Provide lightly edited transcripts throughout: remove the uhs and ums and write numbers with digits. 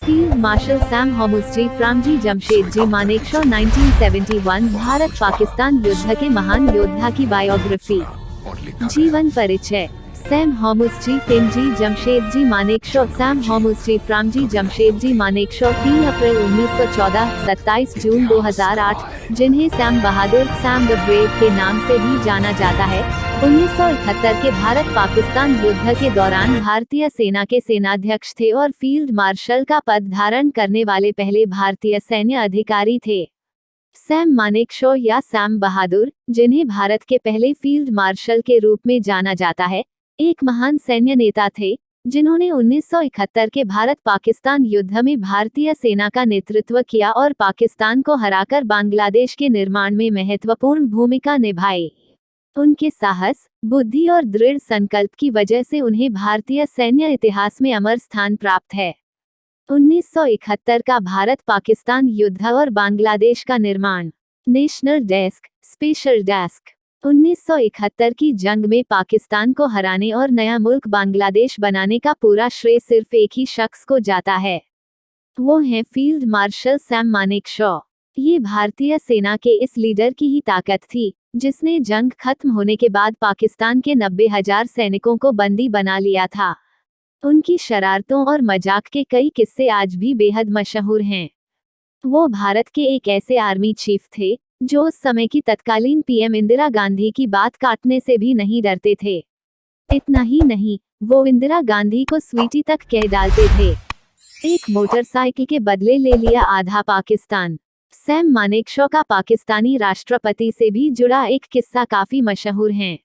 Field marshal Sam Hormusji Framji Jamshedji Manekshaw 1971 Bharat Pakistan युद्ध के महान योद्धा की बायोग्राफी। जीवन परिचय। सैम होमुसजी फेमजी जमशेदजी मानेकशॉ सैम होमुसजी फ्रामजी जमशेदजी मानेकशॉ 3 अप्रैल 1914 27 जून 2008, जिन्हें Sam Bahadur Sam the brave के नाम से भी जाना जाता है, 1971 के भारत पाकिस्तान युद्ध के दौरान भारतीय सेना के सेनाध्यक्ष थे और फील्ड मार्शल का पद धारण करने वाले पहले भारतीय सैन्य अधिकारी थे। सैम मानेकशॉ या सैम बहादुर, जिन्हें भारत के पहले फील्ड मार्शल के रूप में जाना जाता है, एक महान सैन्य नेता थे, जिन्होंने 1971 के भारत पाकिस्तान युद्ध में भारतीय सेना का नेतृत्व किया और पाकिस्तान को हराकर बांग्लादेश के निर्माण में महत्वपूर्ण भूमिका निभाई। उनके साहस, बुद्धि और दृढ़ संकल्प की वजह से उन्हें भारतीय सैन्य इतिहास में अमर स्थान प्राप्त है। 1971 का भारत पाकिस्तान युद्ध और बांग्लादेश का निर्माण। National desk, special desk. 1971 की जंग में पाकिस्तान को हराने और नया मुल्क बांग्लादेश बनाने का पूरा श्रेय सिर्फ एक ही शख्स को जाता है। वो हैं फील्ड मार्शल सैम मानेकशॉ। ये भारतीय सेना के इस लीडर की ही ताकत थी, जिसने जंग खत्म होने के बाद पाकिस्तान के 90,000 सैनिकों को बंदी बना लिया था। उनकी शरारतों और मजाक के कई किस्से आज भी बेहद मशहूर हैं। वो भारत के एक ऐसे आर्मी चीफ थे, जो उस समय की तत्कालीन पीएम इंदिरा गांधी की बात काटने से भी नहीं डरते थे। इतना ही नहीं, वो इंदिरा गांधी को स्वीटी तक कह डालते थे। एक मोटरसाइकिल के बदले ले लिया आधा पाकिस्तान। सैम मानेकशॉ का पाकिस्तानी राष्ट्रपति से भी जुड़ा एक किस्सा काफी मशहूर है।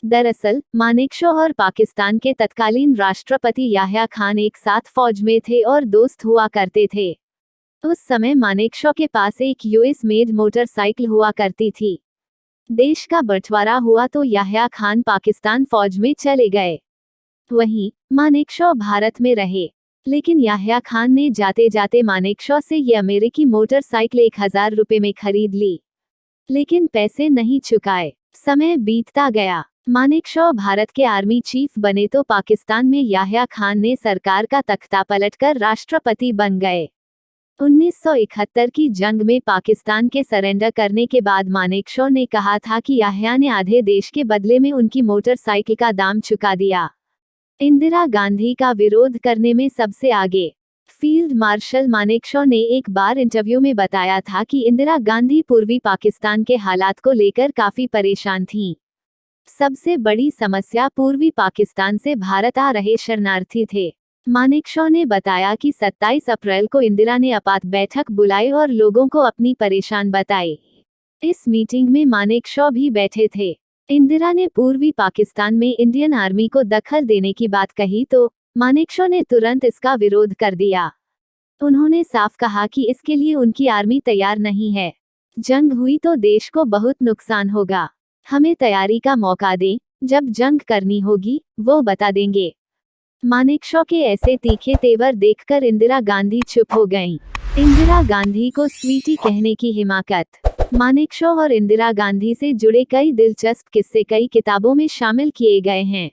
दरअसल मानेकशॉ और पाकिस्तान के तत्कालीन राष्ट्रपति याह्या खान एक साथ फौज में थे और दोस्त हुआ करते थे। उस समय मानेकशॉ के पास एक यूएस मेड मोटरसाइकिल हुआ करती थी। देश का बंटवारा हुआ तो याह्या खान पाकिस्तान फौज में चले गए। वहीं मानेकशॉ भारत में रहे, लेकिन याह्या खान ने जाते जाते मानेकशॉ से ये अमेरिकी मोटरसाइकिल 1000 रुपए में खरीद ली, लेकिन पैसे नहीं चुकाए। समय बीतता गया, मानेकशॉ भारत के आर्मी चीफ बने तो पाकिस्तान में याह्या खान ने सरकार का तख्ता पलटकर राष्ट्रपति बन गए। 1971 की जंग में पाकिस्तान के सरेंडर करने के बाद मानेकशॉ ने कहा था कि याह्या ने आधे देश के बदले में उनकी मोटरसाइकिल का दाम चुका दिया। इंदिरा गांधी का विरोध करने में सबसे आगे। फील्ड मार्शल मानेकशॉ ने एक बार इंटरव्यू में बताया था कि इंदिरा गांधी पूर्वी पाकिस्तान के हालात को लेकर काफी परेशान थीं। सबसे बड़ी समस्या पूर्वी पाकिस्तान से भारत आ रहे शरणार्थी थे। मानेकशॉ ने बताया कि 27 अप्रैल को इंदिरा ने आपात बैठक बुलाई और लोगों को अपनी परेशान बताई। इस मीटिंग में मानेकशॉ भी बैठे थे। इंदिरा ने पूर्वी पाकिस्तान में इंडियन आर्मी को दखल देने की बात कही तो मानेकशॉ ने तुरंत इसका विरोध कर दिया। उन्होंने साफ कहा कि इसके लिए उनकी आर्मी तैयार नहीं है। जंग हुई तो देश को बहुत नुकसान होगा। हमें तैयारी का मौका दें, जब जंग करनी होगी वो बता देंगे। मानेकशॉ के ऐसे तीखे तेवर देखकर इंदिरा गांधी चुप हो गईं। इंदिरा गांधी को स्वीटी कहने की हिमाकत। मानेकशॉ और इंदिरा गांधी से जुड़े कई दिलचस्प किस्से कई किताबों में शामिल किए गए हैं।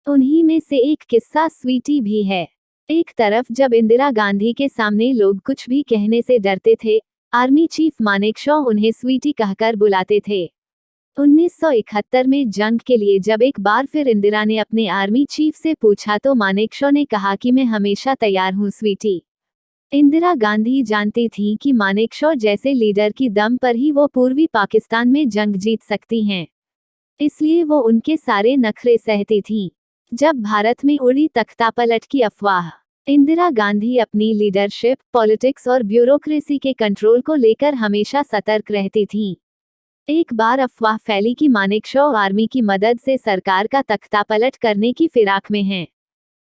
उन्हीं में से एक किस्सा स्वीटी भी है। एक तरफ जब इंदिरा गांधी के सामने लोग कुछ भी कहने से डरते थे, आर्मी चीफ मानेकशॉ उन्हें स्वीटी कहकर बुलाते थे। 1971 में जंग के लिए जब एक बार फिर इंदिरा ने अपने आर्मी चीफ से पूछा तो मानेकशॉ ने कहा कि मैं हमेशा तैयार हूं स्वीटी। इंदिरा गांधी जानती थीं कि मानेकशॉ जैसे लीडर की दम पर ही वो पूर्वी पाकिस्तान में जंग जीत सकती हैं, इसलिए वो उनके सारे नखरे सहती थीं। जब भारत में उड़ी तख्तापलट की अफवाह, इंदिरा गांधी अपनी लीडरशिप, पॉलिटिक्स और ब्यूरोक्रेसी के कंट्रोल को लेकर हमेशा सतर्क रहती थीं। एक बार अफवाह फैली कि मानेकशॉ आर्मी की मदद से सरकार का तख्तापलट करने की फिराक में हैं।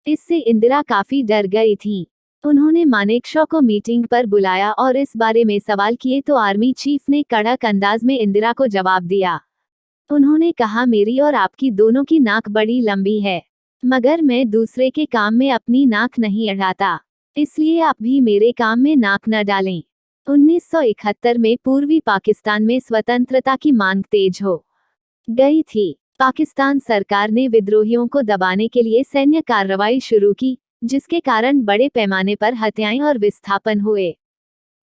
इससे इंदिरा काफी डर गई थीं। उन्होंने मानेकशॉ को मीटिंग पर बुलाया और इस बारे में सवाल किए तो आर्मी चीफ ने कड़क अंदाज में इंदिरा को जवाब दिया। उन्होंने कहा, मेरी और आपकी दोनों की नाक बड़ी लंबी है, मगर मैं दूसरे के काम में अपनी नाक नहीं अड़ाता, इसलिए आप भी मेरे काम में नाक न डालें। 1971 में पूर्वी पाकिस्तान में स्वतंत्रता की मांग तेज हो गई थी। पाकिस्तान सरकार ने विद्रोहियों को दबाने के लिए सैन्य कार्रवाई शुरू की, जिसके कारण बड़े पैमाने पर हत्याएं और विस्थापन हुए।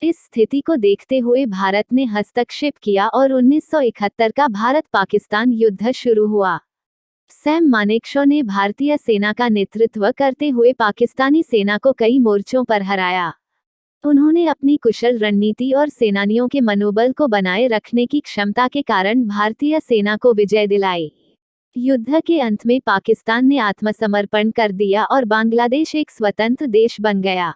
इस स्थिति को देखते हुए भारत ने हस्तक्षेप किया और 1971 का भारत पाकिस्तान युद्ध शुरू हुआ। सैम मानेकशॉ ने भारतीय सेना का नेतृत्व करते हुए पाकिस्तानी सेना को कई मोर्चों पर हराया। उन्होंने अपनी कुशल रणनीति और सेनानियों के मनोबल को बनाए रखने की क्षमता के कारण भारतीय सेना को विजय दिलाई। युद्ध के अंत में पाकिस्तान ने आत्मसमर्पण कर दिया और बांग्लादेश एक स्वतंत्र देश बन गया।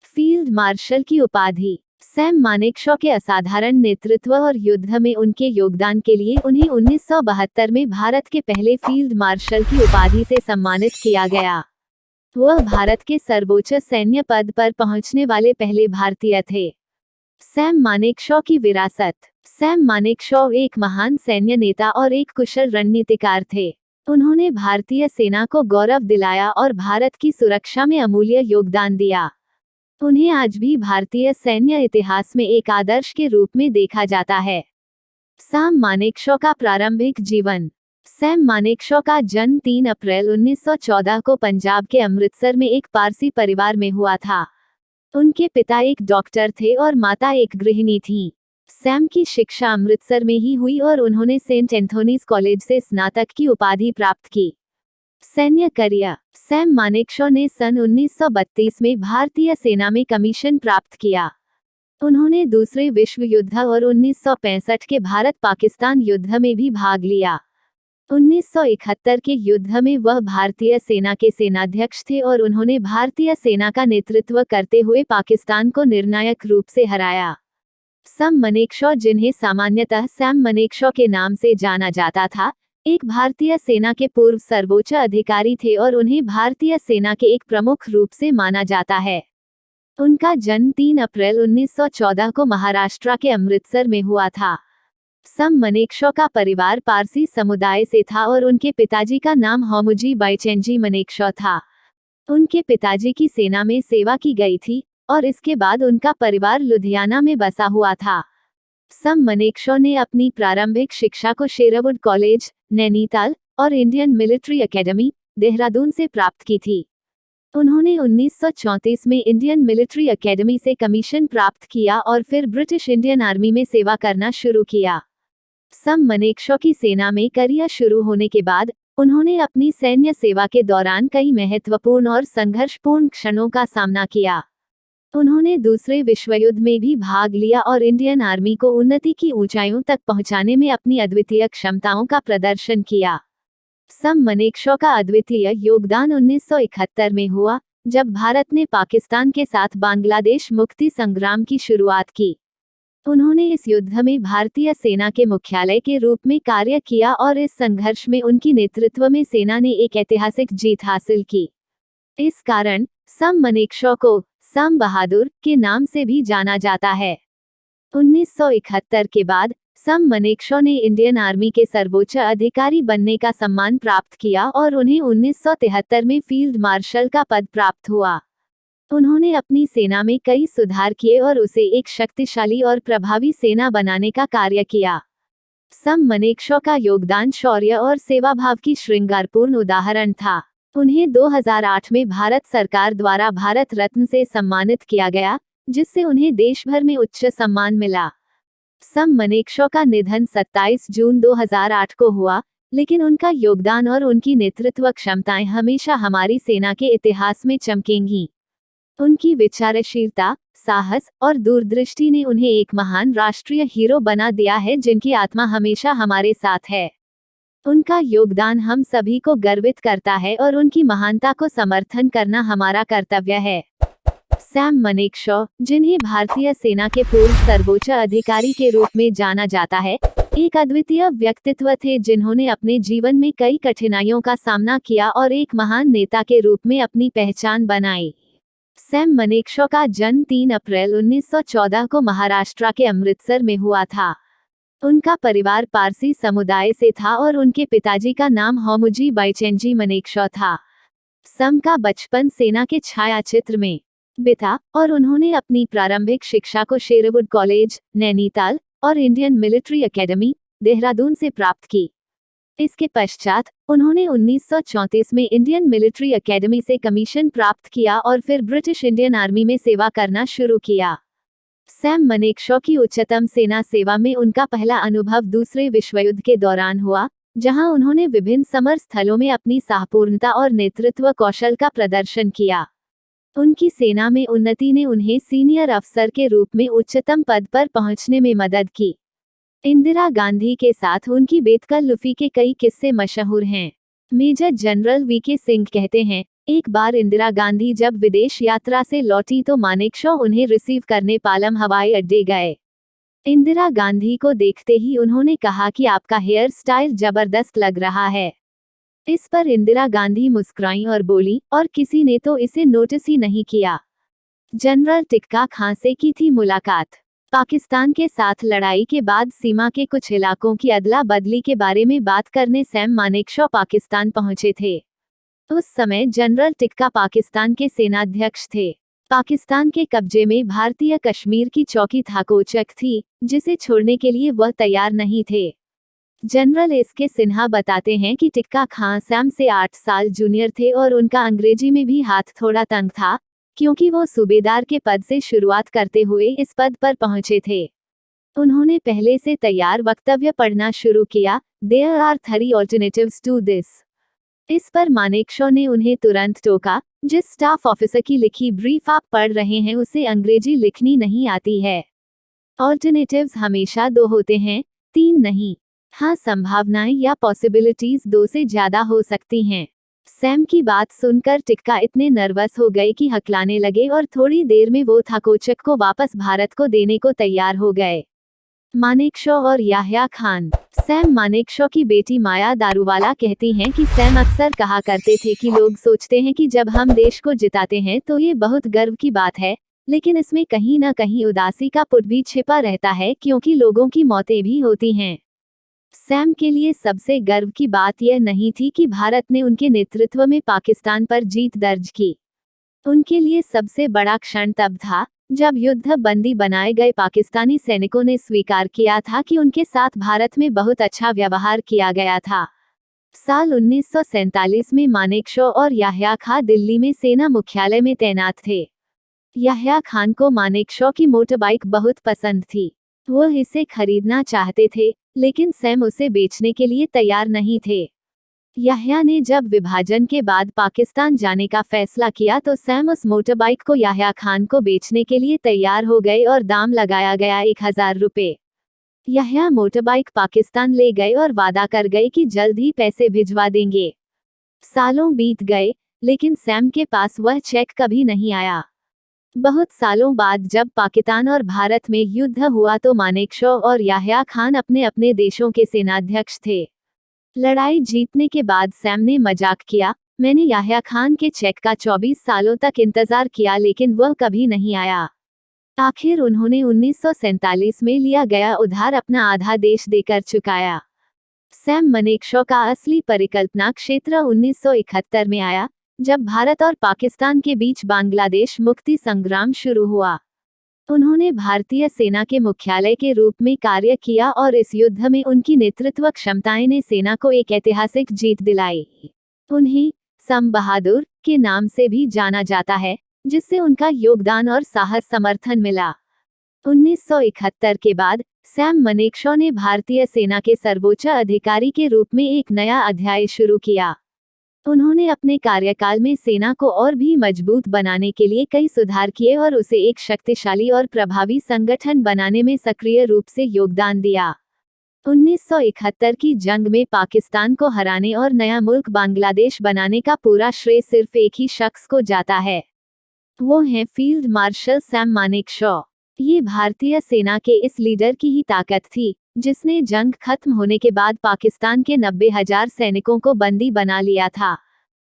फील्ड मार्शल की उपाधि। सैम मानेकशॉ के असाधारण नेतृत्व और युद्ध में उनके योगदान के लिए उन्हें 1972 में भारत के पहले फील्ड मार्शल की उपाधि से सम्मानित किया गया। वह भारत के सर्वोच्च सैन्य पद पर पहुंचने वाले पहले भारतीय थे। सैम मानेकशॉ की विरासत। सैम मानेकशॉ एक महान सैन्य नेता और एक कुशल रणनीतिकार थे। उन्होंने भारतीय सेना को गौरव दिलाया और भारत की सुरक्षा में अमूल्य योगदान दिया। उन्हें आज भी भारतीय सैन्य इतिहास में एक आदर्श के रूप में देखा जाता है। सैम मानेकशॉ का प्रारंभिक जीवन। सैम मानेकशॉ का जन्म 3 अप्रैल 1914 को पंजाब के अमृतसर में एक पारसी परिवार में हुआ था। उनके पिता एक डॉक्टर थे और माता एक गृहिणी थीं। सैम की शिक्षा अमृतसर में ही हुई और उन्होंने सेंट एंथोनीज कॉलेज से स्नातक की उपाधि प्राप्त की। सैन्य करियर। सैम मानेकशॉ ने सन 1932 में भारतीय सेना में कमीशन प्राप्त किया। उन्होंने दूसरे विश्व युद्ध और 1965 के भारत पाकिस्तान युद्ध में भी भाग लिया। 1971 के युद्ध में वह भारतीय सेना के सेनाध्यक्ष थे और उन्होंने भारतीय सेना का नेतृत्व करते हुए पाकिस्तान को निर्णायक रूप से हराया। सैम मानेकशॉ, जिन्हें सामान्यतः सैम मानेकशॉ के नाम से जाना जाता था, एक भारतीय सेना के पूर्व सर्वोच्च अधिकारी थे और उन्हें भारतीय सेना के एक प्रमुख रूप से माना जाता है। उनका जन्म 3 अप्रैल 1914 को महाराष्ट्र के अमृतसर में हुआ था। सैम मानेकशॉ का परिवार पारसी समुदाय से था और उनके पिताजी का नाम होमोजी बाईचेंजी मानेकशॉ था। उनके पिताजी की सेना में सेवा की गई थी और इसके बाद उनका परिवार लुधियाना में बसा हुआ था। सैम मानेकशॉ ने अपनी प्रारंभिक शिक्षा को शेरवुड कॉलेज, नैनीताल और इंडियन मिलिट्री एकेडमी, देहरादून से प्राप्त की थी। उन्होंने 1934 में इंडियन मिलिट्री एकेडमी से कमीशन प्राप्त किया और फिर ब्रिटिश इंडियन आर्मी में सेवा करना शुरू किया। सैम मानेकशॉ की सेना में करियर शुरू होने के बाद उन्होंने अपनी सैन्य सेवा के दौरान कई महत्वपूर्ण और संघर्षपूर्ण क्षणों का सामना किया। उन्होंने दूसरे विश्व युद्ध में भी भाग लिया और इंडियन आर्मी को उन्नति की ऊंचाइयों तक पहुंचाने में अपनी अद्वितीय क्षमताओं का प्रदर्शन किया। सैम मानेकशॉ का अद्वितीय योगदान 1971 में हुआ, जब भारत ने पाकिस्तान के साथ बांग्लादेश मुक्ति संग्राम की शुरुआत की। उन्होंने इस युद्ध में भारतीय सेना के मुख्यालय के रूप में कार्य किया और इस संघर्ष में उनकी नेतृत्व में सेना ने एक ऐतिहासिक जीत हासिल की। इस कारण सैम मानेकशॉ को सैम बहादुर के नाम से भी जाना जाता है। 1971 के बाद सैम मानेकशॉ ने इंडियन आर्मी के सर्वोच्च अधिकारी बनने का सम्मान प्राप्त किया और उन्हें 1973 में फील्ड मार्शल का पद प्राप्त हुआ। उन्होंने अपनी सेना में कई सुधार किए और उसे एक शक्तिशाली और प्रभावी सेना बनाने का कार्य किया। सैम मानेकशॉ का योगदान शौर्य और सेवाभाव की श्रृंगारपूर्ण उदाहरण था। उन्हें 2008 में भारत सरकार द्वारा भारत रत्न से सम्मानित किया गया, जिससे उन्हें देश भर में उच्च सम्मान मिला। सैम मानेकशॉ का निधन 27 जून 2008 को हुआ, लेकिन उनका योगदान और उनकी नेतृत्व क्षमताएं हमेशा हमारी सेना के इतिहास में चमकेंगी। उनकी विचारशीलता, साहस और दूरदृष्टि ने उन्हें एक महान राष्ट्रीय हीरो बना दिया है, जिनकी आत्मा हमेशा हमारे साथ है। उनका योगदान हम सभी को गर्वित करता है और उनकी महानता को समर्थन करना हमारा कर्तव्य है। सैम मानेकशॉ, जिन्हें भारतीय सेना के पूर्व सर्वोच्च अधिकारी के रूप में जाना जाता है, एक अद्वितीय व्यक्तित्व थे जिन्होंने अपने जीवन में कई कठिनाइयों का सामना किया और एक महान नेता के रूप में अपनी पहचान बनाई। सैम मानेकशॉ का जन्म 3 अप्रैल 1914 को महाराष्ट्र के अमृतसर में हुआ था। उनका परिवार पारसी समुदाय से था और उनके पिताजी का नाम होमोजी बाईचेंजी मानेकशॉ था। सैम का बचपन सेना के छायाचित्र में बिता और उन्होंने अपनी प्रारंभिक शिक्षा को शेरवुड कॉलेज, नैनीताल और इंडियन मिलिट्री एकेडमी, देहरादून से प्राप्त की। इसके पश्चात उन्होंने 1934 में इंडियन मिलिट्री एकेडमी से कमीशन प्राप्त किया और फिर ब्रिटिश इंडियन आर्मी में सेवा करना शुरू किया। सैम मानेकशॉ की उच्चतम सेना सेवा में उनका पहला अनुभव दूसरे विश्वयुद्ध के दौरान हुआ, जहां उन्होंने विभिन्न समर स्थलों में अपनी साहपूर्णता और नेतृत्व कौशल का प्रदर्शन किया। उनकी सेना में उन्नति ने उन्हें सीनियर अफसर के रूप में उच्चतम पद पर पहुंचने में मदद की। इंदिरा गांधी के साथ उनकी बेतकल्लुफी के कई किस्से मशहूर हैं। मेजर जनरल वीके सिंह कहते हैं, एक बार इंदिरा गांधी जब विदेश यात्रा से लौटी तो मानेकशॉ उन्हें रिसीव करने पालम हवाई अड्डे गए। इंदिरा गांधी को देखते ही उन्होंने कहा कि आपका हेयर स्टाइल जबरदस्त लग रहा है। इस पर इंदिरा गांधी मुस्कुराईं और बोली, और किसी ने तो इसे नोटिस ही नहीं किया। जनरल टिक्का खां से की थी मुलाकात। पाकिस्तान के साथ लड़ाई के बाद सीमा के कुछ इलाकों की अदला बदली के बारे में बात करने सैम मानेकशॉ पाकिस्तान पहुंचे थे। उस समय जनरल टिक्का पाकिस्तान के सेनाध्यक्ष थे। पाकिस्तान के कब्जे में भारतीय कश्मीर की चौकी थाकोचक थी, जिसे छोड़ने के लिए वह तैयार नहीं थे। जनरल एसके सिन्हा बताते हैं कि टिक्का खां सैम से 8 साल जूनियर थे और उनका अंग्रेजी में भी हाथ थोड़ा तंग था, क्योंकि वो सूबेदार के पद से शुरुआत करते हुए इस पद पर पहुंचे थे। उन्होंने पहले से तैयार वक्तव्य पढ़ना शुरू किया, there are 3 alternatives to this. इस पर मानेकशॉ ने उन्हें तुरंत टोका, जिस स्टाफ ऑफिसर की लिखी ब्रीफ आप पढ़ रहे हैं उसे अंग्रेजी लिखनी नहीं आती है। ऑल्टरनेटिव्स हमेशा 2 होते हैं, 3 नहीं। हाँ, संभावनाएं या पॉसिबिलिटीज 2 से ज्यादा हो सकती हैं। सैम की बात सुनकर टिक्का इतने नर्वस हो गए कि हकलाने लगे और थोड़ी देर में वो थाकोचक को वापस भारत को देने को तैयार हो गए। मानेकशॉ और याह्या खान। सैम मानेकशॉ की बेटी माया दारूवाला कहती हैं कि सैम अक्सर कहा करते थे कि लोग सोचते हैं कि जब हम देश को जिताते हैं तो ये बहुत गर्व की बात है, लेकिन इसमें कहीं न कहीं उदासी का पुट भी छिपा रहता है, क्योंकि लोगों की मौतें भी होती हैं। सैम के लिए सबसे गर्व की बात यह नहीं थी कि भारत ने उनके नेतृत्व में पाकिस्तान पर जीत दर्ज की। उनके लिए सबसे बड़ा क्षण तब था जब युद्ध बंदी बनाए गए पाकिस्तानी सैनिकों ने स्वीकार किया था कि उनके साथ भारत में बहुत अच्छा व्यवहार किया गया था। साल 1947 में मानेकशॉ और याह्या खान दिल्ली में सेना मुख्यालय में तैनात थे। याह्या खान को मानेकशॉ की मोटरबाइक बहुत पसंद थी। वह इसे खरीदना चाहते थे, लेकिन सैम उसे बेचने के लिए तैयार नहीं थे। याह्या ने जब विभाजन के बाद पाकिस्तान जाने का फैसला किया तो सैम उस मोटरबाइक को याह्या खान को बेचने के लिए तैयार हो गए और दाम लगाया गया 1000 रुपए। याह्या मोटरबाइक पाकिस्तान ले गए और वादा कर गए कि जल्द ही पैसे भिजवा देंगे। सालों बीत गए, लेकिन सैम के पास वह चेक कभी नहीं आया। बहुत सालों बाद जब पाकिस्तान और भारत में युद्ध हुआ तो मानेकशॉ और याह्या खान अपने अपने देशों के सेनाध्यक्ष थे। लड़ाई जीतने के बाद सैम ने मजाक किया, मैंने याह्या खान के चेक का 24 सालों तक इंतजार किया लेकिन वह कभी नहीं आया। आखिर उन्होंने 1947 में लिया गया उधार अपना आधा देश देकर चुकाया। सैम मानेकशॉ का असली परिकल्पना क्षेत्र 1971 में आया, जब भारत और पाकिस्तान के बीच बांग्लादेश मुक्ति संग्राम शुरू हुआ। उन्होंने भारतीय सेना के मुख्यालय के रूप में कार्य किया और इस युद्ध में उनकी नेतृत्व क्षमताएं ने सेना को एक ऐतिहासिक जीत दिलाई। उन्हें सम बहादुर के नाम से भी जाना जाता है, जिससे उनका योगदान और साहस समर्थन मिला। 1971 के बाद सैम मानेकशॉ ने भारतीय सेना के सर्वोच्च अधिकारी के रूप में एक नया अध्याय शुरू किया। उन्होंने अपने कार्यकाल में सेना को और भी मजबूत बनाने के लिए कई सुधार किए और उसे एक शक्तिशाली और प्रभावी संगठन बनाने में सक्रिय रूप से योगदान दिया। 1971 की जंग में पाकिस्तान को हराने और नया मुल्क बांग्लादेश बनाने का पूरा श्रेय सिर्फ एक ही शख्स को जाता है। वो हैं फील्ड मार्शल सैम मानेकशॉ। ये भारतीय सेना के इस लीडर की ही ताकत थी, जिसने जंग खत्म होने के बाद पाकिस्तान के 90,000 सैनिकों को बंदी बना लिया था।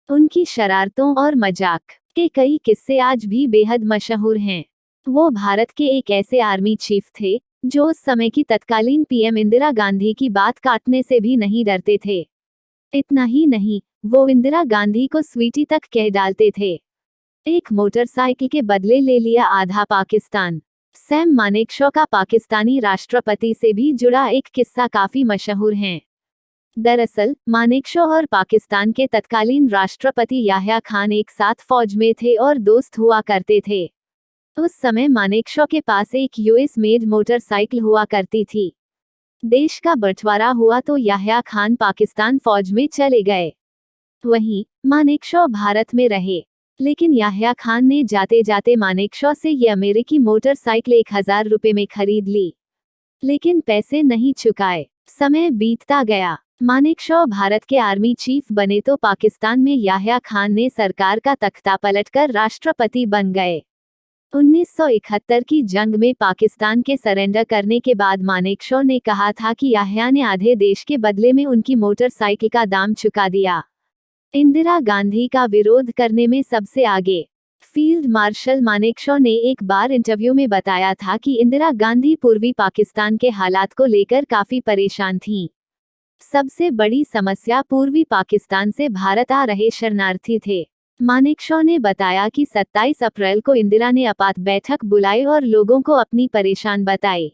उनकी शरारतों और मजाक के कई किस्से आज भी बेहद मशहूर हैं। वो भारत के एक ऐसे आर्मी चीफ थे जो उस समय की तत्कालीन पीएम इंदिरा गांधी की बात काटने से भी नहीं डरते थे। इतना ही नहीं, वो इंदिरा गांधी को स्वीटी तक कह डालते थे। एक मोटरसाइकिल के बदले ले लिया आधा पाकिस्तान। सैम मानेकशॉ का पाकिस्तानी राष्ट्रपति से भी जुड़ा एक किस्सा काफी मशहूर है। दरअसल मानेकशॉ और पाकिस्तान के तत्कालीन राष्ट्रपति याह्या खान एक साथ फौज में थे और दोस्त हुआ करते थे। उस समय मानेकशॉ के पास एक यूएस मेड मोटरसाइकिल हुआ करती थी। देश का बंटवारा हुआ तो याह्या खान पाकिस्तान फौज में चले गए। वहीं मानेकशॉ भारत में रहे, लेकिन याह्या खान ने जाते जाते मानेकशॉ से ये अमेरिकी मोटरसाइकिल 1000 रुपए में खरीद ली, लेकिन पैसे नहीं चुकाए। समय बीतता गया, मानेकशॉ भारत के आर्मी चीफ बने तो पाकिस्तान में याह्या खान ने सरकार का तख्ता पलटकर राष्ट्रपति बन गए। 1971 की जंग में पाकिस्तान के सरेंडर करने के बाद मानेकशॉ ने कहा था कि याह्या ने आधे देश के बदले में उनकी मोटरसाइकिल का दाम चुका दिया। इंदिरा गांधी का विरोध करने में सबसे आगे। फील्ड मार्शल मानेकशॉ ने एक बार इंटरव्यू में बताया था कि इंदिरा गांधी पूर्वी पाकिस्तान के हालात को लेकर काफी परेशान थीं। सबसे बड़ी समस्या पूर्वी पाकिस्तान से भारत आ रहे शरणार्थी थे। मानेकशॉ ने बताया कि 27 अप्रैल को इंदिरा ने आपात बैठक बुलाई और लोगों को अपनी परेशान बताई।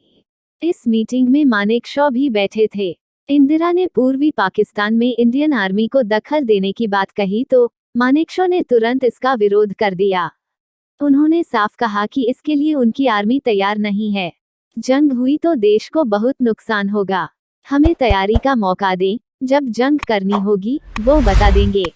इस मीटिंग में मानेकशॉ भी बैठे थे। इंदिरा ने पूर्वी पाकिस्तान में इंडियन आर्मी को दखल देने की बात कही तो मानेकशॉ ने तुरंत इसका विरोध कर दिया। उन्होंने साफ कहा कि इसके लिए उनकी आर्मी तैयार नहीं है। जंग हुई तो देश को बहुत नुकसान होगा। हमें तैयारी का मौका दें, जब जंग करनी होगी वो बता देंगे।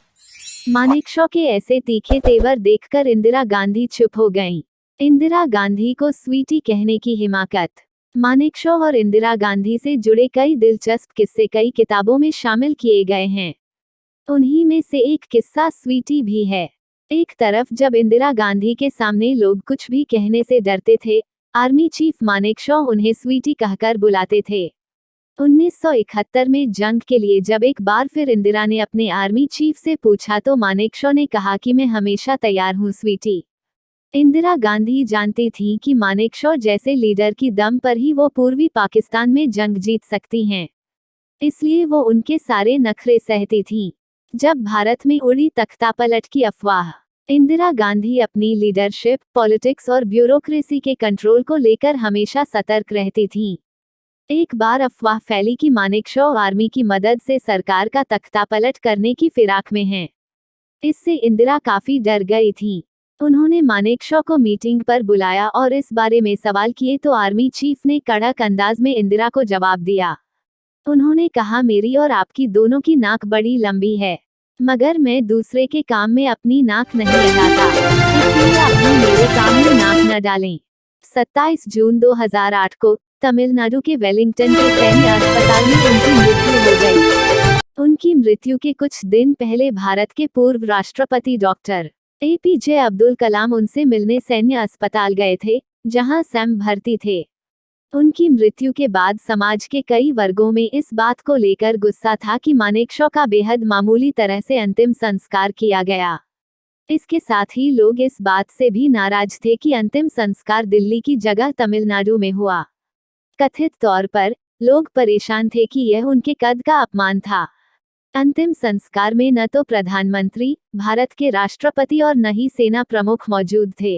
मानेकशॉ के ऐसे तीखे तेवर देखकर इंदिरा गांधी चुप हो गईं। इंदिरा गांधी को स्वीटी कहने की हिमाकत। मानेकशॉ और इंदिरा गांधी से जुड़े कई दिलचस्प किस्से कई किताबों में शामिल किए गए हैं। उन्हीं में से एक किस्सा स्वीटी भी है। एक तरफ जब इंदिरा गांधी के सामने लोग कुछ भी कहने से डरते थे, आर्मी चीफ मानेकशॉ उन्हें स्वीटी कहकर बुलाते थे। 1971 में जंग के लिए जब एक बार फिर इंदिरा ने अपने आर्मी चीफ से पूछा तो मानेकशॉ ने कहा कि मैं हमेशा तैयार हूं स्वीटी। इंदिरा गांधी जानती थीं कि मानेकशॉ जैसे लीडर की दम पर ही वो पूर्वी पाकिस्तान में जंग जीत सकती हैं, इसलिए वो उनके सारे नखरे सहती थीं। जब भारत में उड़ी तख्तापलट की अफवाह, इंदिरा गांधी अपनी लीडरशिप, पॉलिटिक्स और ब्यूरोक्रेसी के कंट्रोल को लेकर हमेशा सतर्क रहती थीं। एक बार अफवाह फैली कि मानेकशॉ आर्मी की मदद से सरकार का तख्तापलट करने की फिराक में हैं। इससे इंदिरा काफी डर गई थीं। उन्होंने मानेकशॉ को मीटिंग पर बुलाया और इस बारे में सवाल किए तो आर्मी चीफ ने कड़क अंदाज में इंदिरा को जवाब दिया। उन्होंने कहा, मेरी और आपकी दोनों की नाक बड़ी लंबी है, मगर मैं दूसरे के काम में अपनी नाक नहीं लगाता, इसलिए आप भी मेरे काम में नाक न डालें। 27 जून 2008 को तमिलनाडु के वेलिंगटन के सैन्य अस्पताल में उनकी मृत्यु हो गई। उनकी मृत्यु के कुछ दिन पहले भारत के पूर्व राष्ट्रपति डॉक्टर एपीजे अब्दुल कलाम उनसे मिलने सैन्य अस्पताल गए थे, जहां सैम भर्ती थे। उनकी मृत्यु के बाद समाज के कई वर्गों में इस बात को लेकर गुस्सा था कि मानेकशॉ का बेहद मामूली तरह से अंतिम संस्कार किया गया। इसके साथ ही लोग इस बात से भी नाराज थे कि अंतिम संस्कार दिल्ली की जगह तमिलनाडु में हुआ। कथित तौर पर लोग परेशान थे कि यह उनके कद का अपमान था। अंतिम संस्कार में न तो प्रधानमंत्री, भारत के राष्ट्रपति और न ही सेना प्रमुख मौजूद थे।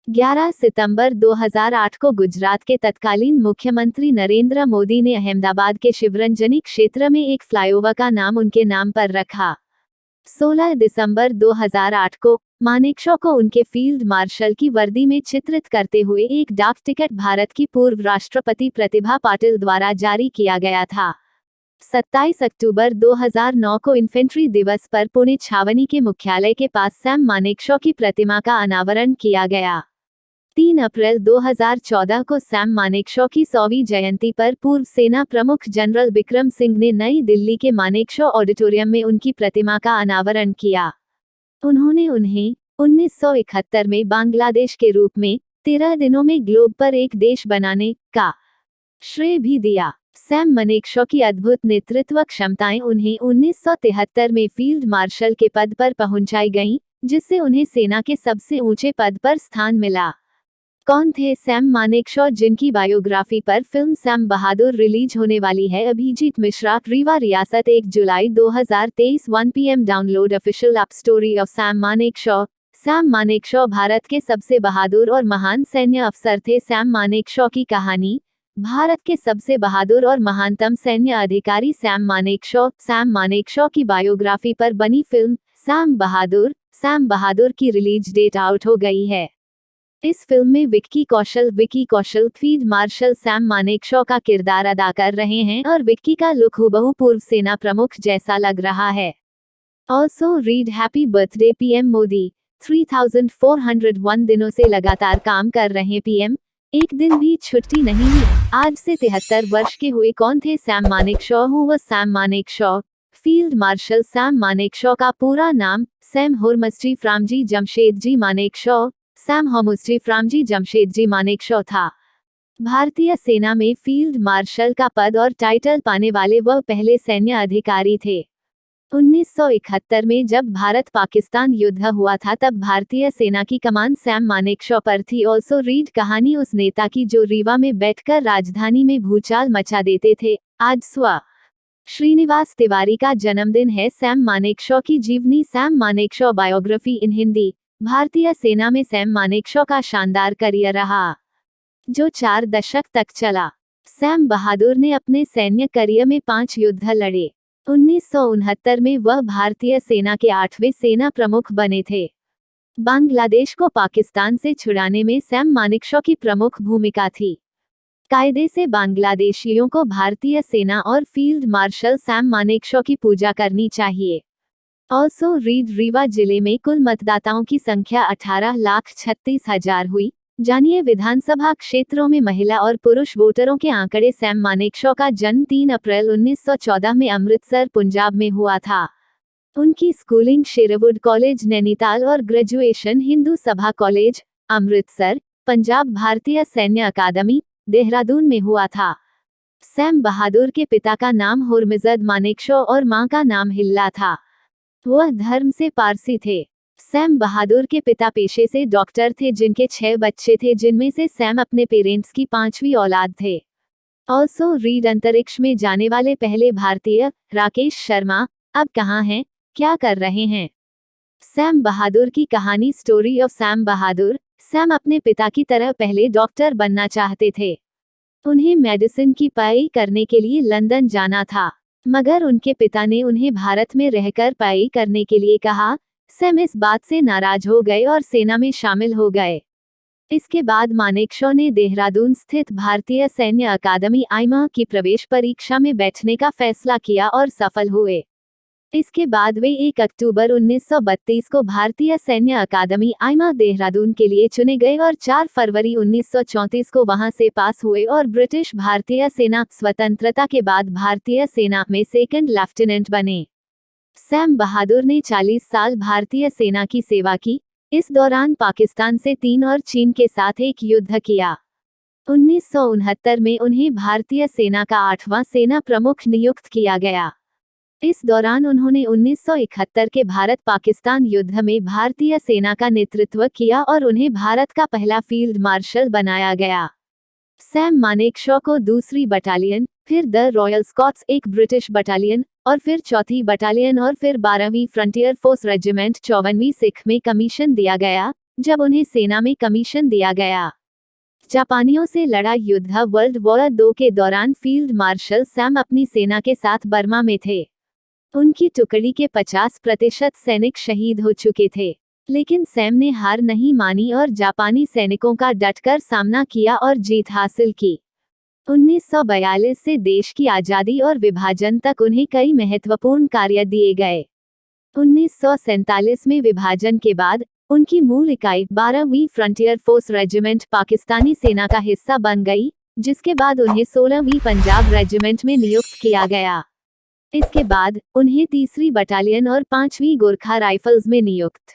11 सितंबर 2008 को गुजरात के तत्कालीन मुख्यमंत्री नरेंद्र मोदी ने अहमदाबाद के शिवरंजनी क्षेत्र में एक फ्लाईओवर का नाम उनके नाम पर रखा। 16 दिसंबर 2008 को मानेकशॉ को उनके फील्ड मार्शल की वर्दी में चित्रित करते हुए एक डाक टिकट भारत की पूर्व राष्ट्रपति प्रतिभा पाटिल द्वारा जारी किया गया था। 27 अक्टूबर 2009 को इन्फेंट्री दिवस पर पुणे छावनी के मुख्यालय के पास सैम मानेकशॉ की प्रतिमा का अनावरण किया गया। 3 अप्रैल 2014 को सैम मानेकशॉ की 100वीं जयंती पर पूर्व सेना प्रमुख जनरल बिक्रम सिंह ने नई दिल्ली के मानेकशॉ ऑडिटोरियम में उनकी प्रतिमा का अनावरण किया। उन्होंने उन्हें 1971 में बांग्लादेश के रूप में 13 दिनों में ग्लोब पर एक देश बनाने का श्रेय भी दिया। सैम मानेकशॉ की अद्भुत नेतृत्व क्षमताएं उन्हें 1973 में फील्ड मार्शल के पद पर पहुंचाई गईं, जिससे उन्हें सेना के सबसे ऊंचे पद पर स्थान मिला। कौन थे सैम मानेकशॉ, जिनकी बायोग्राफी पर फिल्म सैम बहादुर रिलीज होने वाली है? अभिजीत मिश्रा, रीवा रियासत 1 जुलाई 2023 1 PM download official app story of Sam Manekshaw. Sam Manekshaw Bharat के सबसे बहादुर और महान सैन्य अफसर थे। सैम मानेकशॉ की कहानी भारत के सबसे बहादुर और महानतम सैन्य अधिकारी सैम मानेकशॉ की बायोग्राफी पर बनी फिल्म सैम बहादुर की रिलीज डेट आउट हो गई है। इस फिल्म में Vicky Kaushal field marshal Sam Manekshaw का किरदार अदा कर रहे हैं और विक्की का लुक हूबहू पूर्व सेना प्रमुख जैसा लग रहा है। Also read happy birthday PM Modi. 3401 दिनों से लगातार काम कर रहे पीएम, एक दिन भी छुट्टी नहीं ली। आज से 73 वर्ष के हुए। कौन थे Sam Manekshaw? Who was Sam Manekshaw? Field marshal Sam Manekshaw का पूरा नाम सैम होर्मस्ट्री फ्रामजी जमशेदजी मानेकशॉ मानेकशॉ था। भारतीय सेना में फील्ड मार्शल का पद और टाइटल पाने वाले वह पहले सैन्य अधिकारी थे। 1971 में जब भारत पाकिस्तान युद्ध हुआ था तब भारतीय सेना की कमान सैम मानेकशॉ पर थी। ऑल्सो रीड कहानी उस नेता की जो रीवा में बैठकर राजधानी में भूचाल मचा देते थे। आज स्व श्रीनिवास तिवारी का जन्मदिन है। सैम मानेकशॉ की जीवनी। सैम मानेकशॉ बायोग्राफी इन हिंदी। भारतीय सेना में सैम मानेकशॉ का शानदार करियर रहा, जो 4 दशक तक चला। सैम बहादुर ने अपने सैन्य करियर में 5 युद्ध लड़े। 1969 में वह भारतीय सेना के 8वें सेना प्रमुख बने थे। बांग्लादेश को पाकिस्तान से छुड़ाने में सैम मानेकशॉ की प्रमुख भूमिका थी। कायदे से बांग्लादेशियों को भारतीय सेना और फील्ड मार्शल सैम मानेकशॉ की पूजा करनी चाहिए। ऑल्सो रीड रीवा जिले में कुल मतदाताओं की संख्या 18,36,000 हुई। जानिए विधानसभा क्षेत्रों में महिला और पुरुष वोटरों के आंकड़े। सैम मानेकशॉ का जन्म 3 अप्रैल 1914 में अमृतसर, पंजाब में हुआ था। उनकी स्कूलिंग शेरवुड कॉलेज नैनीताल और ग्रेजुएशन हिंदू सभा कॉलेज, अमृतसर, पंजाब भारतीय सैन्य अकादमी, देहरादून में हुआ था। सैम बहादुर के पिता का नाम हुर्मिज़द मानेकशॉ और मां का नाम हिल्ला था। वह धर्म से पारसी थे। सैम बहादुर के पिता पेशे से डॉक्टर थे, जिनके 6 बच्चे थे, जिनमें से सैम अपने पेरेंट्स की 5वीं औलाद थे। ऑल्सो रीड अंतरिक्ष में जाने वाले पहले भारतीय राकेश शर्मा अब कहाँ हैं, क्या कर रहे हैं? सैम बहादुर की कहानी। Story of Sam Bahadur. Sam अपने पिता की तरह पहले डॉक्टर बनना चाहते थे। उन्हें मेडिसिन की पढ़ाई करने के लिए लंदन जाना था, मगर उनके पिता ने उन्हें भारत में रहकर पढ़ाई करने के लिए कहा। सैम इस बात से नाराज हो गए और सेना में शामिल हो गए। इसके बाद मानेकशॉ ने देहरादून स्थित भारतीय सैन्य अकादमी आईमा की प्रवेश परीक्षा में बैठने का फैसला किया और सफल हुए। इसके बाद वे 1 अक्टूबर 1932 को भारतीय सैन्य अकादमी आईमा देहरादून के लिए चुने गए और 4 फरवरी 1934 को वहां से पास हुए और ब्रिटिश भारतीय सेना स्वतंत्रता के बाद भारतीय सेना में सेकंड लेफ्टिनेंट बने। सैम बहादुर ने 40 साल भारतीय सेना की सेवा की। इस दौरान पाकिस्तान से 3 और चीन के साथ एक युद्ध किया। 1969 में उन्हें भारतीय सेना का 8वां सेना प्रमुख नियुक्त किया गया। इस दौरान उन्होंने 1971 के भारत पाकिस्तान युद्ध में भारतीय सेना का नेतृत्व किया और उन्हें भारत का पहला फील्ड मार्शल बनाया गया। सैम मानेकशॉ को 2री बटालियन, फिर द रॉयल स्कॉट्स, एक ब्रिटिश बटालियन, और फिर 4थी बटालियन और फिर 12वीं फ्रंटियर फोर्स रेजिमेंट 54वीं सिख में कमीशन दिया गया। जब उन्हें सेना में कमीशन दिया गया, जापानियों से लड़ा युद्ध वर्ल्ड वॉर 2 के दौरान फील्ड मार्शल सैम अपनी सेना के साथ बर्मा में थे। उनकी टुकड़ी के 50% सैनिक शहीद हो चुके थे, लेकिन सैम ने हार नहीं मानी और जापानी सैनिकों का डटकर सामना किया और जीत हासिल की। 1942 से देश की आज़ादी और विभाजन तक उन्हें कई महत्वपूर्ण कार्य दिए गए। 1947 में विभाजन के बाद उनकी मूल इकाई 12वीं फ्रंटियर फोर्स रेजिमेंट पाकिस्तानी सेना का हिस्सा बन गई, जिसके बाद उन्हें 16वीं पंजाब रेजिमेंट में नियुक्त किया गया। इसके बाद उन्हें 3री बटालियन और 5वीं गोरखा राइफल्स में नियुक्त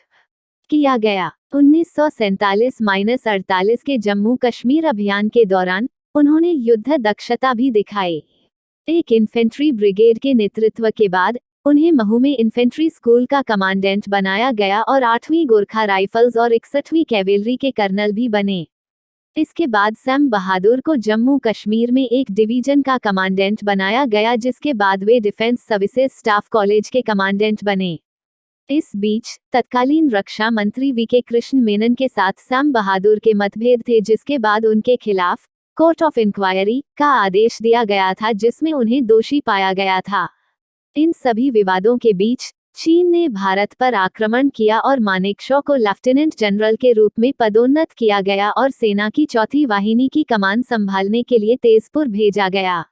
किया गया। 1947-48 के जम्मू कश्मीर अभियान के दौरान उन्होंने युद्ध दक्षता भी दिखाई। एक इन्फेंट्री ब्रिगेड के नेतृत्व के बाद उन्हें महू में इन्फेंट्री स्कूल का कमांडेंट बनाया गया और 8वीं गोरखा राइफल्स और 61वीं कैवेलरी के कर्नल भी बने। इसके बाद सैम बहादुर को जम्मू कश्मीर में एक डिवीजन का कमांडेंट बनाया गया, जिसके बाद वे डिफेंस सर्विसेज स्टाफ कॉलेज के कमांडेंट बने। इस बीच तत्कालीन रक्षा मंत्री वीके कृष्ण मेनन के साथ सैम बहादुर के मतभेद थे, जिसके बाद उनके खिलाफ कोर्ट ऑफ इंक्वायरी का आदेश दिया गया था जिसमें उन्हें दोषी पाया गया था। इन सभी विवादों के बीच चीन ने भारत पर आक्रमण किया और मानेकशॉ को लेफ्टिनेंट जनरल के रूप में पदोन्नत किया गया और सेना की चौथी वाहिनी की कमान संभालने के लिए तेजपुर भेजा गया।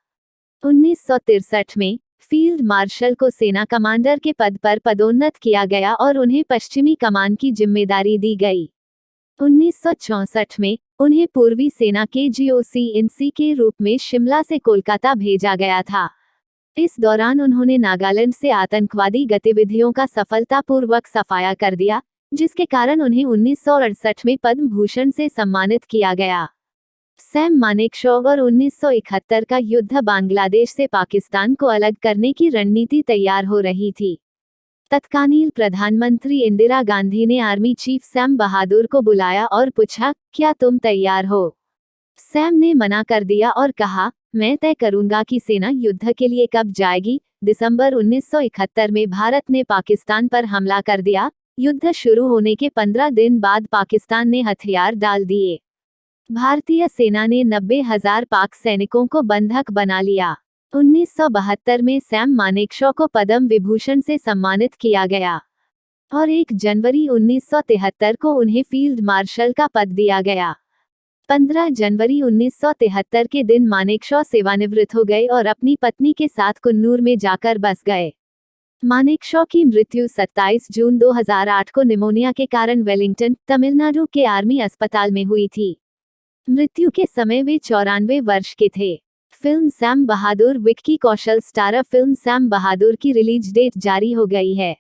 1963 में फील्ड मार्शल को सेना कमांडर के पद पर पदोन्नत किया गया और उन्हें पश्चिमी कमान की जिम्मेदारी दी गई। 1964 में उन्हें पूर्वी सेना के GOC-INC के रूप में शिमला से कोलकाता भेजा गया था। इस दौरान उन्होंने नागालैंड से आतंकवादी गतिविधियों का सफलतापूर्वक सफाया कर दिया, जिसके कारण उन्हें 1968 में पद्म भूषण से सम्मानित किया गया। सैम मानेकशॉ और 1971 का युद्ध बांग्लादेश से पाकिस्तान को अलग करने की रणनीति तैयार हो रही थी। तत्कालीन प्रधानमंत्री इंदिरा गांधी ने आर्मी चीफ सैम बहादुर को बुलाया और पूछा, क्या तुम तैयार हो? सैम ने मना कर दिया और कहा, मैं तय करूंगा कि सेना युद्ध के लिए कब जाएगी। दिसंबर 1971 में भारत ने पाकिस्तान पर हमला कर दिया। युद्ध शुरू होने के 15 दिन बाद पाकिस्तान ने हथियार डाल दिए। भारतीय सेना ने 90,000 पाक सैनिकों को बंधक बना लिया। 1972 में सैम मानेकशॉ को पद्म विभूषण से सम्मानित किया गया और 1 जनवरी 1973 को उन्हें फील्ड मार्शल का पद दिया गया। 15 जनवरी 1973 के दिन मानेकशॉ सेवानिवृत्त हो गए और अपनी पत्नी के साथ कुन्नूर में जाकर बस गए। मानेकशॉ की मृत्यु 27 जून 2008 को निमोनिया के कारण वेलिंगटन, तमिलनाडु के आर्मी अस्पताल में हुई थी। मृत्यु के समय वे 94 वर्ष के थे। फिल्म सैम बहादुर Vicky Kaushal starrer film Sam बहादुर की रिलीज डेट जारी हो गई है।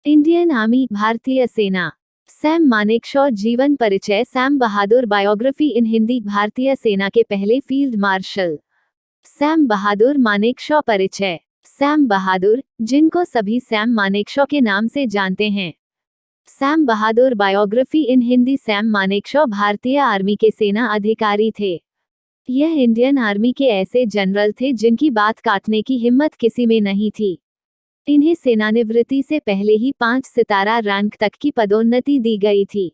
इंडियन आर्मी, भारतीय सेना। सैम मानेकशॉ जीवन परिचय। सैम बहादुर बायोग्राफी इन हिंदी। भारतीय सेना के पहले फील्ड मार्शल सैम बहादुर मानेकशॉ। परिचय। सैम बहादुर, जिनको सभी सैम मानेकशॉ के नाम से जानते हैं। सैम बहादुर बायोग्राफी इन हिंदी। सैम मानेकशॉ भारतीय आर्मी के सेना अधिकारी थे। यह इंडियन आर्मी के ऐसे जनरल थे जिनकी बात काटने की हिम्मत किसी में नहीं थी। इन्हें सेनानिवृत्ति से पहले ही 5 सितारा रैंक तक की पदोन्नति दी गई थी।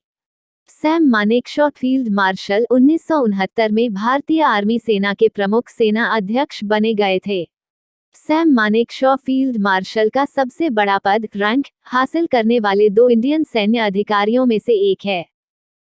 सैम मानेकशॉ फील्ड मार्शल 1969 में भारतीय आर्मी सेना के प्रमुख सेना अध्यक्ष बने गए थे। सैम मानेकशॉ फील्ड मार्शल का सबसे बड़ा पद रैंक हासिल करने वाले 2 इंडियन सैन्य अधिकारियों में से एक है।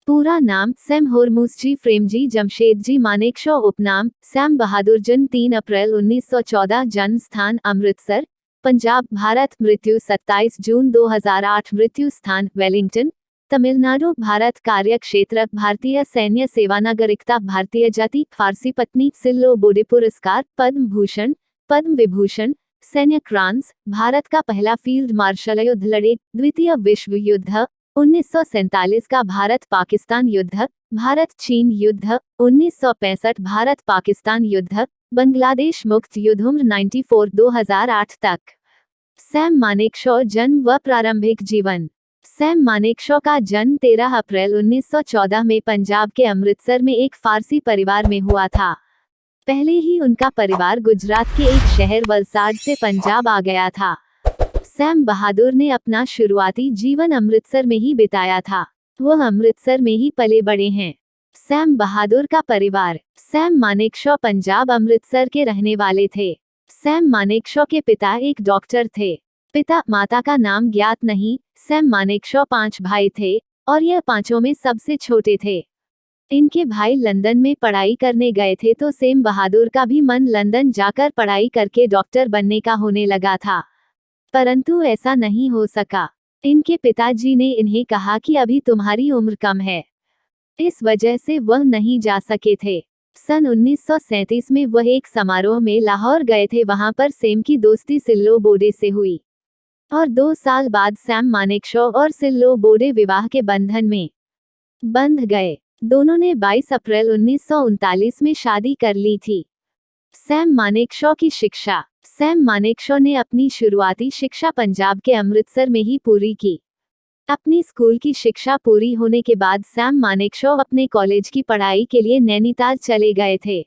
पूरा नाम सैम होर्मुसजी फ्रेमजी जमशेदजी मानेकशॉ। उपनाम सैम बहादुर। जन्म 3 अप्रैल 1914। जन्म स्थान अमृतसर, पंजाब, भारत। मृत्यु 27 जून 2008। मृत्यु स्थान वेलिंगटन, तमिलनाडु, भारत। कार्य क्षेत्र भारतीय सैन्य सेवा। नागरिकता भारतीय। जाति फारसी। पत्नी सिल्लो बोडे। पुरस्कार पद्म भूषण, पद्म विभूषण। सैन्य क्रांस भारत का पहला फील्ड मार्शल। युद्ध लड़े द्वितीय विश्व युद्ध 1947 का भारत पाकिस्तान युद्ध, भारत चीन युद्ध 1965। भारत पाकिस्तान युद्ध, बांग्लादेश मुक्त युद्ध उम्र 94 2008 तक। सैम मानेकशॉ जन्म व प्रारंभिक जीवन। सैम मानेकशॉ का जन्म 13 अप्रैल 1914 में पंजाब के अमृतसर में एक फारसी परिवार में हुआ था। पहले ही उनका परिवार गुजरात के एक शहर वलसाड से पंजाब आ गया था। सैम बहादुर ने अपना शुरुआती जीवन अमृतसर में ही बिताया था। वह अमृतसर में ही पले बड़े हैं। सैम बहादुर का परिवार। सैम मानेकशॉ पंजाब अमृतसर के रहने वाले थे। सैम मानेकशॉ के पिता एक डॉक्टर थे। पिता माता का नाम ज्ञात नहीं। सैम मानेकशॉ 5 भाई थे और यह पांचों में सबसे छोटे थे। इनके भाई लंदन में पढ़ाई करने गए थे तो सैम बहादुर का भी मन लंदन जाकर पढ़ाई करके डॉक्टर बनने का होने लगा था, परंतु ऐसा नहीं हो सका। इनके पिताजी ने इन्हें कहा कि अभी तुम्हारी उम्र कम है, इस वजह से वह नहीं जा सके थे। सन 1937 में वह एक समारोह में लाहौर गए थे। वहां पर सैम की दोस्ती सिल्लो बोडे से हुई और 2 साल बाद सैम मानेकशॉ और सिल्लो बोडे विवाह के बंधन में बंध गए। दोनों ने 22 अप्रैल 1939 में शादी कर ली थी। सैम मानेकशॉ की शिक्षा। सैम मानेकशॉ ने अपनी शुरुआती शिक्षा पंजाब के अमृतसर में ही पूरी की। अपनी स्कूल की शिक्षा पूरी होने के बाद सैम मानेकशॉ अपने कॉलेज की पढ़ाई के लिए नैनीताल चले गए थे।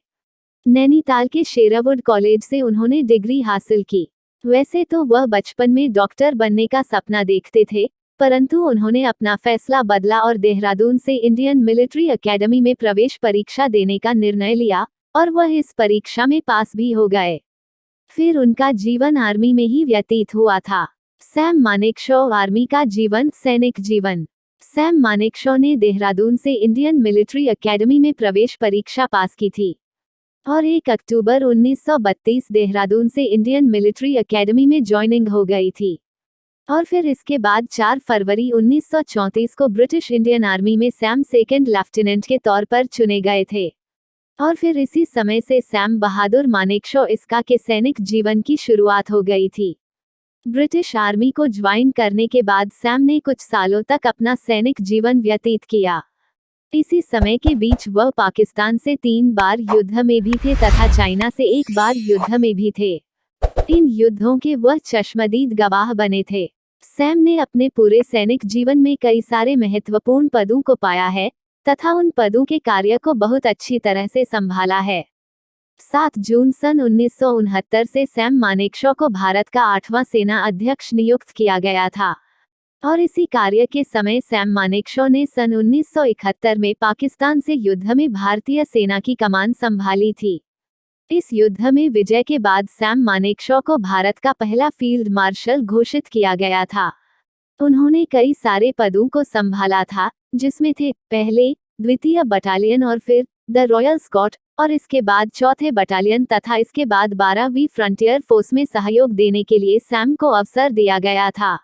नैनीताल के शेरावुड कॉलेज से उन्होंने डिग्री हासिल की। वैसे तो वह बचपन में डॉक्टर बनने का सपना देखते थे, परंतु उन्होंने अपना फैसला बदला और देहरादून से इंडियन मिलिट्री एकेडमी में प्रवेश परीक्षा देने का निर्णय लिया और वह इस परीक्षा में पास भी हो गए। फिर उनका जीवन आर्मी में ही व्यतीत हुआ था। सैम मानेकशॉ आर्मी का जीवन, सैनिक जीवन। सैम मानेकशॉ ने देहरादून से इंडियन मिलिट्री एकेडमी में प्रवेश परीक्षा पास की थी और 1 अक्टूबर 1932 देहरादून से इंडियन मिलिट्री एकेडमी में ज्वाइनिंग हो गई थी और फिर इसके बाद 4 फरवरी 1934 को ब्रिटिश इंडियन आर्मी में सैम सेकंड लेफ्टिनेंट के तौर पर चुने गए थे और फिर इसी समय से सैम बहादुर मानेकशॉ इसका के सैनिक जीवन की शुरुआत हो गई थी। ब्रिटिश आर्मी को ज्वाइन करने के बाद सैम ने कुछ सालों तक अपना सैनिक जीवन व्यतीत किया। इसी समय के बीच वह पाकिस्तान से 3 बार युद्ध में भी थे तथा चाइना से 1 बार युद्ध में भी थे। इन युद्धों के वह चश्मदीद गवाह बने थे। सैम ने अपने पूरे सैनिक जीवन में कई सारे महत्वपूर्ण पदों को पाया है तथा उन पदों के कार्य को बहुत अच्छी तरह से संभाला है। 7 जून सन 1969 से सैम मानेकशॉ को भारत का 8वां सेना अध्यक्ष नियुक्त किया गया था और इसी कार्य के समय सैम मानेकशॉ ने सन 1971 में पाकिस्तान से युद्ध में भारतीय सेना की कमान संभाली थी। इस युद्ध में विजय के बाद सैम मानेकशॉ को भारत का पहला फील्ड मार्शल घोषित किया गया था। उन्होंने कई सारे पदों को संभाला था, जिसमें थे पहले, द्वितीय बटालियन और फिर द रॉयल स्कॉट और इसके बाद 4थे बटालियन तथा इसके बाद 12वीं फ्रंटियर फोर्स में सहयोग देने के लिए सैम को अवसर दिया गया था।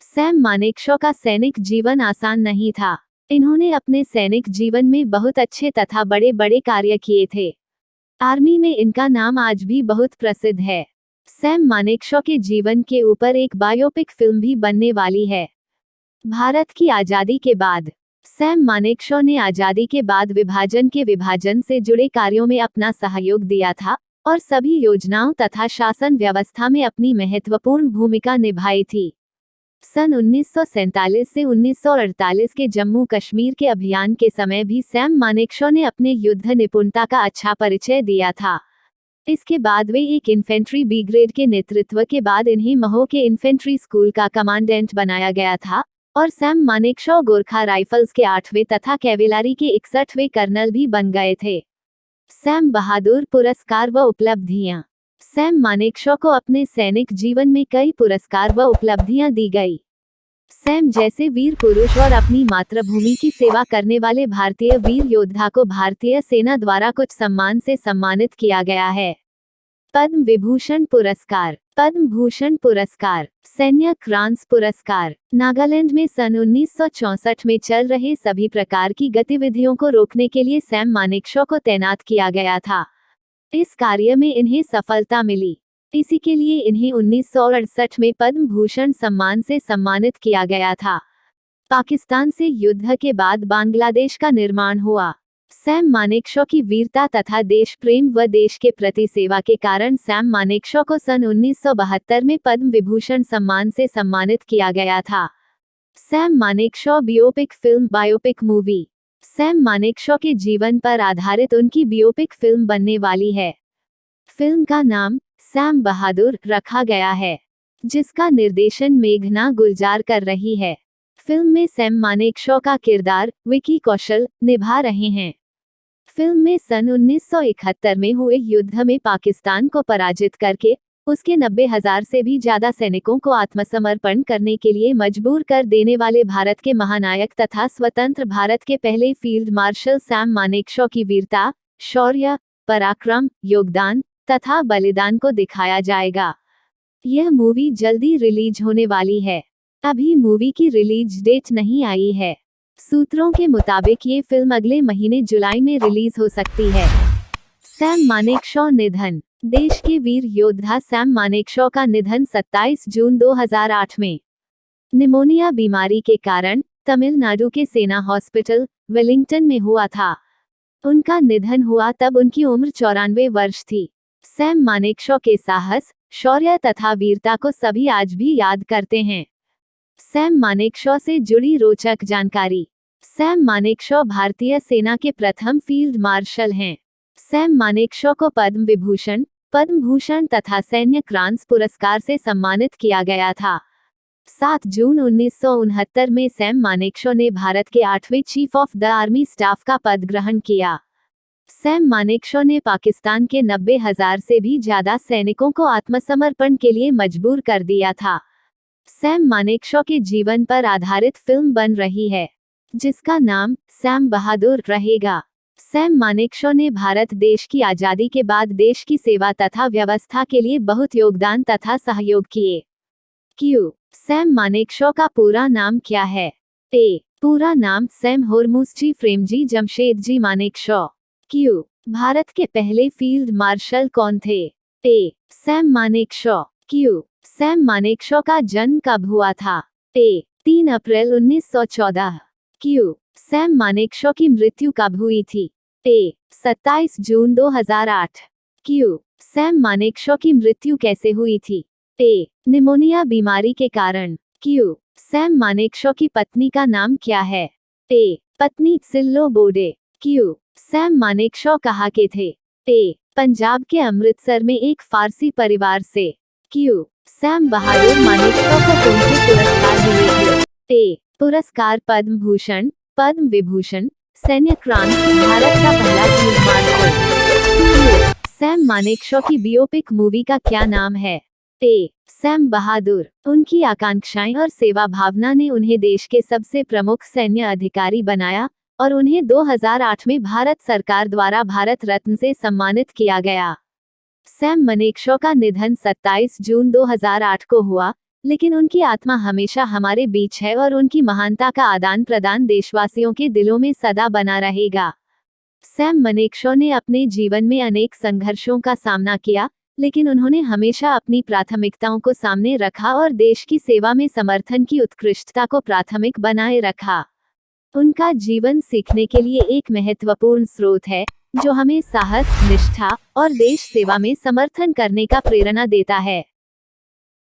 सैम मानेकशॉ का सैनिक जीवन आसान नहीं था। इन्होंने अपने सैनिक जीवन में बहुत अच्छे तथा बड़े बड़े कार्य किए थे। आर्मी में इनका नाम आज भी बहुत प्रसिद्ध है। सैम मानेकशॉ के जीवन के ऊपर एक बायोपिक फिल्म भी बनने वाली है। भारत की आज़ादी के बाद सैम मानेकशॉ ने आज़ादी के बाद विभाजन से जुड़े कार्यों में अपना सहयोग दिया था और सभी योजनाओं तथा शासन व्यवस्था में अपनी महत्वपूर्ण भूमिका निभाई थी। सन 1947 से 1948 के जम्मू कश्मीर के अभियान के समय भी सैम मानेकशॉ ने अपने युद्ध निपुणता का अच्छा परिचय दिया था। इसके बाद वे एक इन्फेंट्री बी ग्रेड के नेतृत्व के बाद इन्हें महो के इन्फेंट्री स्कूल का कमांडेंट बनाया गया था और सैम मानेकशॉ गोरखा राइफल्स के 8वें तथा कैवेलरी के 61वें कर्नल भी बन गए थे। सैम बहादुर पुरस्कार व उपलब्धियां। सैम मानेकशॉ को अपने सैनिक जीवन में कई पुरस्कार व उपलब्धियां दी गई। सैम जैसे वीर पुरुष और अपनी मातृभूमि की सेवा करने वाले भारतीय वीर योद्धा को भारतीय सेना द्वारा कुछ सम्मान से सम्मानित किया गया है। पद्म विभूषण पुरस्कार, पद्म भूषण पुरस्कार, सैन्य क्रांस पुरस्कार। नागालैंड में सन 1964 में चल रहे सभी प्रकार की गतिविधियों को रोकने के लिए सैम मानेकशॉ को तैनात किया गया था। इस कार्य में इन्हें सफलता मिली। इसी के लिए इन्हें 1968 में पद्म भूषण सम्मान से सम्मानित किया गया था। पाकिस्तान से युद्ध के बाद बांग्लादेश का निर्माण हुआ। सैम मानेकशॉ की वीरता तथा देश प्रेम व देश के प्रति सेवा के कारण सैम मानेकशॉ को सन 1972 में पद्म विभूषण सम्मान से सम्मानित किया गया था। Sam Manekshaw biopic film, biopic movie. Sam Manekshaw के जीवन पर आधारित उनकी बियोपिक फिल्म बनने वाली है। फिल्म का नाम सैम बहादुर रखा गया है, जिसका निर्देशन मेघना गुलजार कर रही है। फिल्म में सैम मानेकशॉ का किरदार विकी कौशल निभा रहे हैं। फिल्म में सन 1971 में हुए युद्ध में पाकिस्तान को पराजित करके उसके 90,000 से भी ज्यादा सैनिकों को आत्मसमर्पण करने के लिए मजबूर कर देने वाले भारत के महानायक तथा स्वतंत्र भारत के पहले फील्ड मार्शल सैम मानेकशॉ की वीरता, शौर्य, पराक्रम, योगदान तथा बलिदान को दिखाया जाएगा। यह मूवी जल्दी रिलीज होने वाली है। अभी मूवी की रिलीज डेट नहीं आई है। सूत्रों के मुताबिक ये फिल्म अगले महीने जुलाई में रिलीज हो सकती है। सैम मानेकशॉ निधन। देश के वीर योद्धा सैम मानेकशॉ का निधन 27 जून 2008 में निमोनिया बीमारी के कारण तमिलनाडु के सेना हॉस्पिटल वेलिंगटन में हुआ था। उनका निधन हुआ तब उनकी उम्र 94 वर्ष थी। सैम मानेकशॉ के साहस, शौर्य तथा वीरता को सभी आज भी याद करते हैं। सैम मानेकशॉ से जुड़ी रोचक जानकारी। सैम मानेकशॉ भारतीय सेना के प्रथम फील्ड मार्शल हैं। सैम मानेकशॉ को पद्म विभूषण, पद्म भूषण तथा सैन्य क्रांस पुरस्कार से सम्मानित किया गया था। 7 जून 1969 में सैम मानेकशॉ ने भारत के 8वें chief of the army staff का पद ग्रहण किया। सैम मानेकशॉ ने पाकिस्तान के 90,000 से भी ज्यादा सैनिकों को आत्मसमर्पण के लिए मजबूर कर दिया था। सैम मानेकशॉ के जीवन पर आधारित फिल्म बन रही है, जिसका नाम सैम बहादुर रहेगा। सैम मानेकशॉ ने भारत देश की आजादी के बाद देश की सेवा तथा व्यवस्था के लिए बहुत योगदान तथा सहयोग किए। क्यों? सैम मानेकशॉ का पूरा नाम क्या है? ए. पूरा नाम सैम होर्मुसजी प्रेमजी जमशेदजी मानेकशॉ। क्यों? भारत के पहले फील्ड मार्शल कौन थे? ए. सैम मानेकशॉ। क्यों? सैम मानेकशॉ का जन्म कब हुआ था? ए. 3 अप्रैल 1914। क्यों? सैम मानेकशॉ की मृत्यु कब हुई थी? ए. 27 जून 2008। क्यों? सैम मानेकशॉ की मृत्यु कैसे हुई थी? ए. निमोनिया बीमारी के कारण। क्यों? सैम मानेकशॉ की पत्नी का नाम क्या है? ए. पत्नी सिल्लो बोडे। क्यों? सैम मानेकशॉ कहाँ के थे? ए. पंजाब के अमृतसर में एक फारसी परिवार से। क्यों? सैम बहादुर मानेकशॉ को कौन से पुरस्कार मिले थे? ए. पुरस्कार पद्म भूषण, पद्म विभूषण, सैन्य क्रांति, भारत का पहला फील्ड मार्शल। सैम मानेकशॉ की बायोपिक मूवी का क्या नाम है? ए. सैम बहादुर। उनकी आकांक्षाएं और सेवा भावना ने उन्हें देश के सबसे प्रमुख सैन्य अधिकारी बनाया और उन्हें 2008 में भारत सरकार द्वारा भारत रत्न से सम्मानित किया गया। सैम मानेकशॉ का निधन 27 जून 2008 को हुआ, लेकिन उनकी आत्मा हमेशा हमारे बीच है और उनकी महानता का आदान प्रदान देशवासियों के दिलों में सदा बना रहेगा। सैम मानेकशॉ ने अपने जीवन में अनेक संघर्षों का सामना किया, लेकिन उन्होंने हमेशा अपनी प्राथमिकताओं को सामने रखा और देश की सेवा में समर्थन की उत्कृष्टता को प्राथमिक बनाए रखा। उनका जीवन सीखने के लिए एक महत्वपूर्ण स्रोत है, जो हमें साहस, निष्ठा और देश सेवा में समर्थन करने का प्रेरणा देता है।